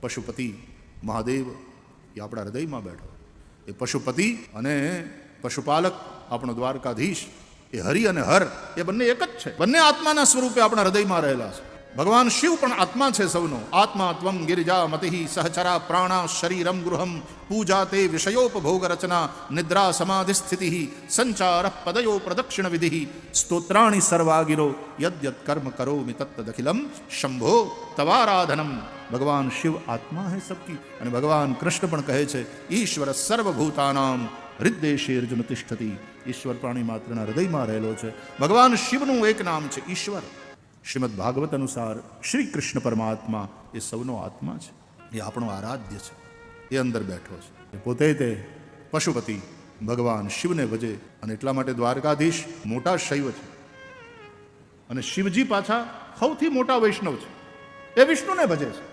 પશુપતિ મહાદેવ એ આપણા હૃદયમાં બેઠો. એ પશુપતિ અને પશુપાલક આપણો દ્વારકાધીશ એ હરિ અને હર એ બંને એક જ છે. બંને આત્માના સ્વરૂપે આપણા હૃદયમાં રહેલા છે. ભગવાન શિવ પણ આત્મા છે સૌનો. આત્મા ત્વમ ગિરિજા મતિ સહચરા પ્રાણા શરીરમ ગૃહમ પૂજા તે વિષયોપભોગ રચના નિદ્રા સમાધિ સ્થિતિ સંચાર પદયો પ્રદક્ષિણ વિધિ સ્તોત્રાણી સર્વાગિરો યદ્યત કર્મ કરોમિ તત્તદખિલમ શંભો તવારાધનમ. ભગવાન શિવ આત્મા હૈ સબકી. અને ભગવાન કૃષ્ણ પણ કહે છે ઈશ્વર સર્વભૂતાનામ હૃદય અર્જુન તિષ્ઠતિ. ઈશ્વર પ્રાણી માત્રના હૃદયમાં રહેલો છે. ભગવાન શિવનું એક નામ છે ઈશ્વર. શ્રીમદ ભાગવત અનુસાર શ્રી કૃષ્ણ પરમાત્મા એ સૌનો આત્મા છે. એ આપણો આરાધ્ય છે. એ અંદર બેઠો છે. એ પોતે તે પશુપતિ ભગવાન શિવને ભજે. અને એટલા માટે દ્વારકાધીશ મોટા શૈવ છે અને શિવજી પાછા સૌથી મોટા વૈષ્ણવ છે. એ વિષ્ણુને ભજે છે.